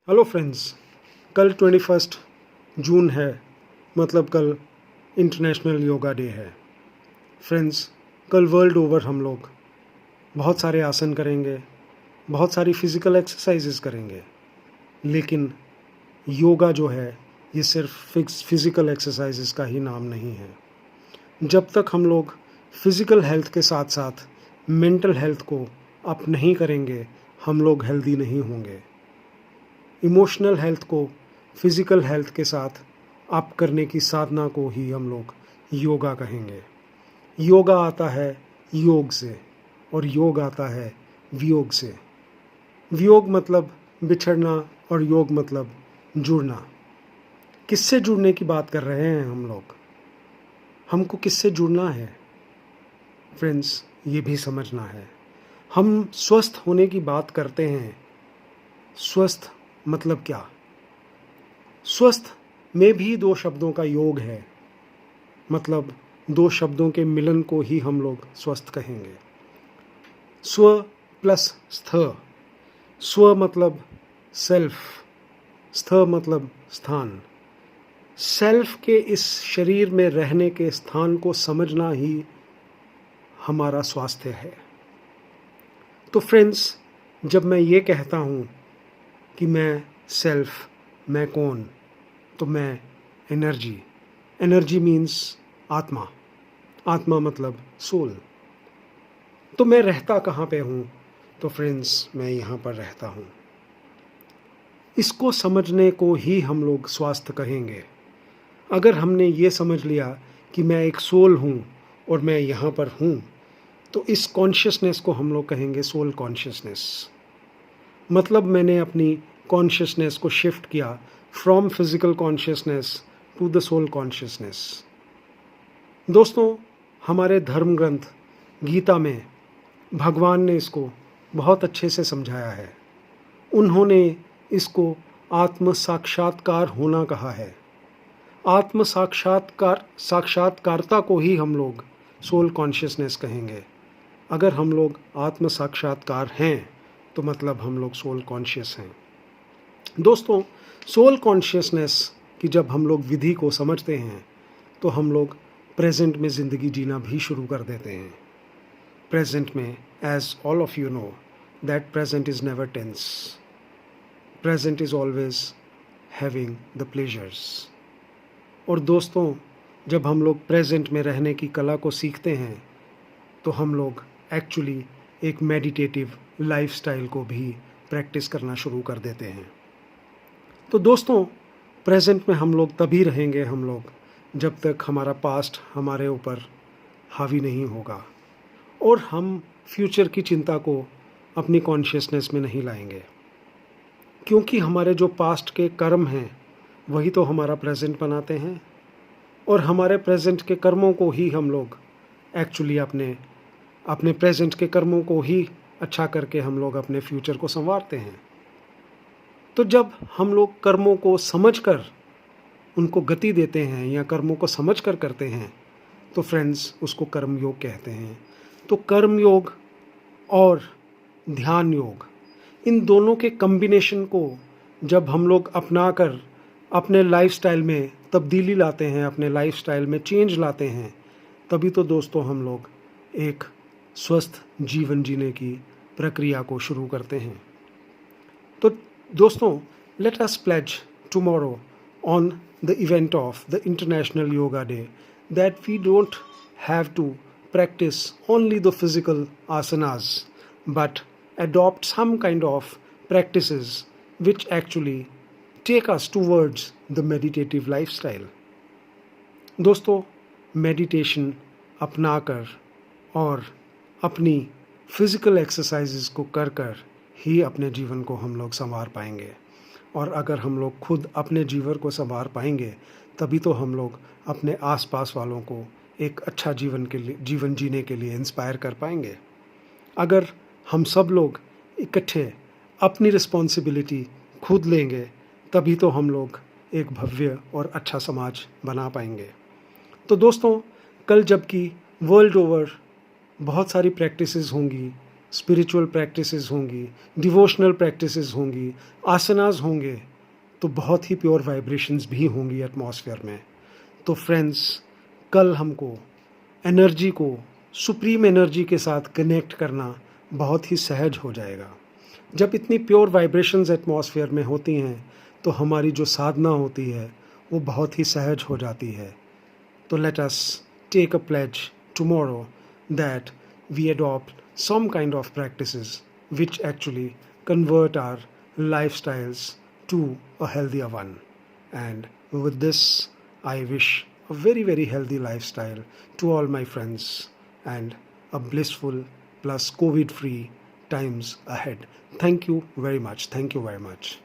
Hello friends, कल 21 जून है। मतलब कल इंटरनेशनल योगा डे है। फ्रेंड्स, कल वर्ल्ड ओवर हम लोग बहुत सारे आसन करेंगे, बहुत सारी फिज़िकल एक्सरसाइजेस करेंगे। लेकिन योगा जो है ये सिर्फ फिज़िकल एक्सरसाइजेस का ही नाम नहीं है। जब तक हम लोग फिज़िकल हेल्थ के साथ साथ मेंटल हेल्थ को अप नहीं करेंगे, हम लोग हेल्दी नहीं होंगे। इमोशनल हेल्थ को फिज़िकल हेल्थ के साथ अप करने की साधना को ही हम लोग योगा कहेंगे। योगा आता है योग से और योग आता है वियोग से। वियोग मतलब बिछड़ना और योग मतलब जुड़ना। किससे जुड़ने की बात कर रहे हैं हम लोग? हमको किससे जुड़ना है फ्रेंड्स, ये भी समझना है। हम स्वस्थ होने की बात करते हैं। स्वस्थ मतलब क्या? स्वस्थ में भी दो शब्दों का योग है। मतलब दो शब्दों के मिलन को ही हम लोग स्वस्थ कहेंगे। स्व प्लस स्थ। स्व मतलब सेल्फ, स्थ मतलब स्थान। सेल्फ के इस शरीर में रहने के स्थान को समझना ही हमारा स्वास्थ्य है। तो फ्रेंड्स, जब मैं ये कहता हूँ कि मैं सेल्फ, मैं कौन, तो मैं एनर्जी। एनर्जी मीन्स आत्मा। आत्मा मतलब सोल। तो मैं रहता कहाँ पे हूँ? तो फ्रेंड्स, मैं यहाँ पर रहता हूँ। इसको समझने को ही हम लोग स्वास्थ्य कहेंगे। अगर हमने ये समझ लिया कि मैं एक सोल हूँ और मैं यहाँ पर हूँ, तो इस कॉन्शियसनेस को हम लोग कहेंगे सोल कॉन्शियसनेस। मतलब मैंने अपनी कॉन्शियसनेस को शिफ्ट किया from physical consciousness to the soul consciousness. दोस्तों, हमारे धर्म ग्रंथ गीता में भगवान ने इसको बहुत अच्छे से समझाया है। उन्होंने इसको आत्म साक्षात्कार होना कहा है। आत्म साक्षात्कारता को ही हम लोग सोल कॉन्शियसनेस कहेंगे। अगर हम लोग आत्म साक्षात्कार हैं तो मतलब हम लोग सोल कॉन्शियस हैं। दोस्तों, सोल कॉन्शियसनेस की जब हम लोग विधि को समझते हैं तो हम लोग प्रेजेंट में ज़िंदगी जीना भी शुरू कर देते हैं। प्रेजेंट में, as all of you know, that present is never tense. Present is always having the pleasures. और दोस्तों, जब हम लोग प्रेजेंट में रहने की कला को सीखते हैं तो हम लोग एक्चुअली एक मेडिटेटिव लाइफस्टाइल को भी प्रैक्टिस करना शुरू कर देते हैं। तो दोस्तों, प्रेजेंट में हम लोग तभी रहेंगे हम लोग जब तक हमारा पास्ट हमारे ऊपर हावी नहीं होगा और हम फ्यूचर की चिंता को अपनी कॉन्शियसनेस में नहीं लाएंगे। क्योंकि हमारे जो पास्ट के कर्म हैं वही तो हमारा प्रेजेंट बनाते हैं और हमारे प्रेजेंट के कर्मों को ही हम लोग एक्चुअली अपने प्रेजेंट के कर्मों को ही अच्छा करके हम लोग अपने फ्यूचर को संवारते हैं। तो जब हम लोग कर्मों को समझकर उनको गति देते हैं या कर्मों को समझकर करते हैं तो फ्रेंड्स, उसको कर्म योग कहते हैं। तो कर्म योग और ध्यान योग, इन दोनों के कम्बिनेशन को जब हम लोग अपना कर अपने लाइफस्टाइल में तब्दीली लाते हैं, अपने लाइफस्टाइल में चेंज लाते हैं, तभी तो दोस्तों हम लोग एक स्वस्थ जीवन जीने की प्रक्रिया को शुरू करते हैं। तो दोस्तों, let us pledge tomorrow on the event of the International Yoga Day that we don't have to practice only the physical asanas but adopt some kind of practices which actually take us towards the meditative lifestyle. दोस्तों, meditation अपनाकर और अपनी physical exercises को कर कर ही अपने जीवन को हम लोग संवार पाएंगे। और अगर हम लोग खुद अपने जीवन को संवार पाएंगे तभी तो हम लोग अपने आसपास वालों को एक अच्छा जीवन जीने के लिए इंस्पायर कर पाएंगे। अगर हम सब लोग इकट्ठे अपनी रिस्पॉन्सिबिलिटी खुद लेंगे तभी तो हम लोग एक भव्य और अच्छा समाज बना पाएंगे। तो दोस्तों, कल जबकि वर्ल्ड ओवर बहुत सारी प्रैक्टिसेस होंगी, स्पिरिचुअल प्रैक्टिसेस होंगी, डिवोशनल प्रैक्टिसेस होंगी, आसनास होंगे, तो बहुत ही प्योर वाइब्रेशंस भी होंगी एटमॉस्फेयर में। तो फ्रेंड्स, कल हमको एनर्जी को सुप्रीम एनर्जी के साथ कनेक्ट करना बहुत ही सहज हो जाएगा। जब इतनी प्योर वाइब्रेशंस एटमॉस्फेयर में होती हैं तो हमारी जो साधना होती है वो बहुत ही सहज हो जाती है। तो let us take a pledge tomorrow that we adopt some kind of practices which actually convert our lifestyles to a healthier one. And with this, I wish a very, very healthy lifestyle to all my friends and a blissful plus COVID-free times ahead. Thank you very much. Thank you very much.